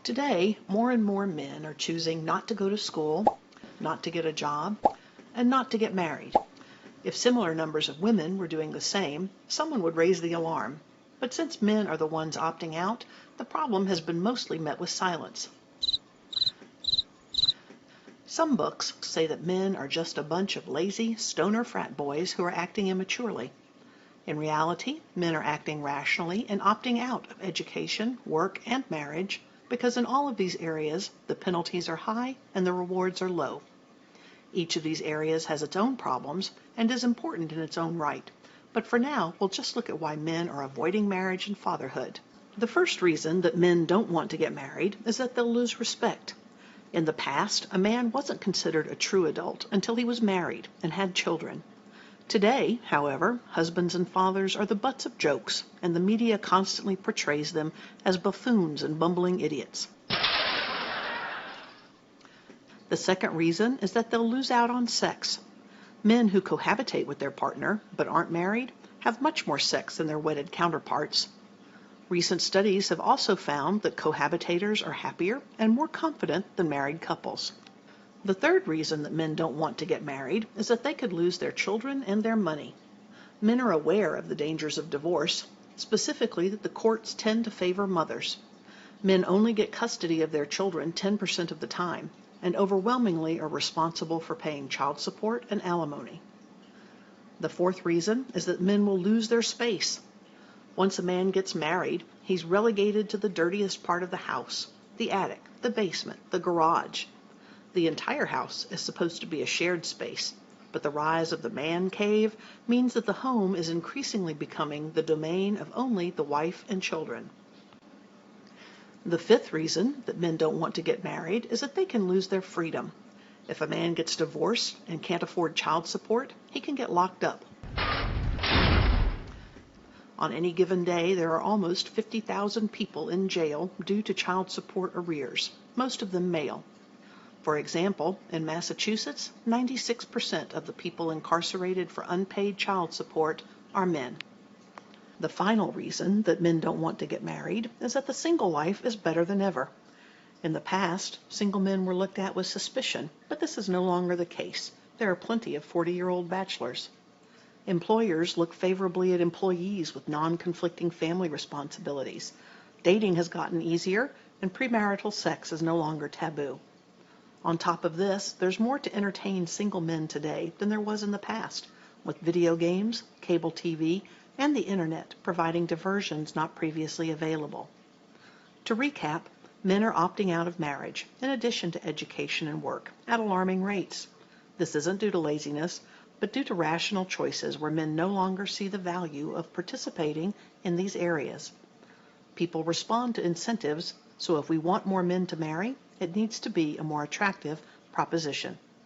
Today, more and more men are choosing not to go to school, not to get a job, and not to get married. If similar numbers of women were doing the same, someone would raise the alarm. But since men are the ones opting out, the problem has been mostly met with silence. Some books say that men are just a bunch of lazy, stoner frat boys who are acting immaturely. In reality, men are acting rationally and opting out of education, work, and marriage because in all of these areas, the penalties are high and the rewards are low. Each of these areas has its own problems and is important in its own right. But for now, we'll just look at why men are avoiding marriage and fatherhood. The first reason that men don't want to get married is that they'll lose respect. In the past, a man wasn't considered a true adult until he was married and had children. Today, however, husbands and fathers are the butts of jokes, and the media constantly portrays them as buffoons and bumbling idiots. The second reason is that they'll lose out on sex. Men who cohabitate with their partner but aren't married have much more sex than their wedded counterparts. Recent studies have also found that cohabitators are happier and more confident than married couples. The third reason that men don't want to get married is that they could lose their children and their money. Men are aware of the dangers of divorce, specifically that the courts tend to favor mothers. Men only get custody of their children 10% of the time, and overwhelmingly are responsible for paying child support and alimony. The fourth reason is that men will lose their space. Once a man gets married, he's relegated to the dirtiest part of the house, the attic, the basement, the garage. The entire house is supposed to be a shared space, but the rise of the man cave means that the home is increasingly becoming the domain of only the wife and children. The fifth reason that men don't want to get married is that they can lose their freedom. If a man gets divorced and can't afford child support, he can get locked up. On any given day, there are almost 50,000 people in jail due to child support arrears, most of them male. For example, in Massachusetts, 96% of the people incarcerated for unpaid child support are men. The final reason that men don't want to get married is that the single life is better than ever. In the past, single men were looked at with suspicion, but this is no longer the case. There are plenty of 40-year-old bachelors. Employers look favorably at employees with non-conflicting family responsibilities. Dating has gotten easier, and premarital sex is no longer taboo. On top of this, there's more to entertain single men today than there was in the past, with video games, cable TV, and the internet providing diversions not previously available. To recap, men are opting out of marriage, in addition to education and work, at alarming rates. This isn't due to laziness, but due to rational choices where men no longer see the value of participating in these areas. People respond to incentives, so if we want more men to marry, it needs to be a more attractive proposition.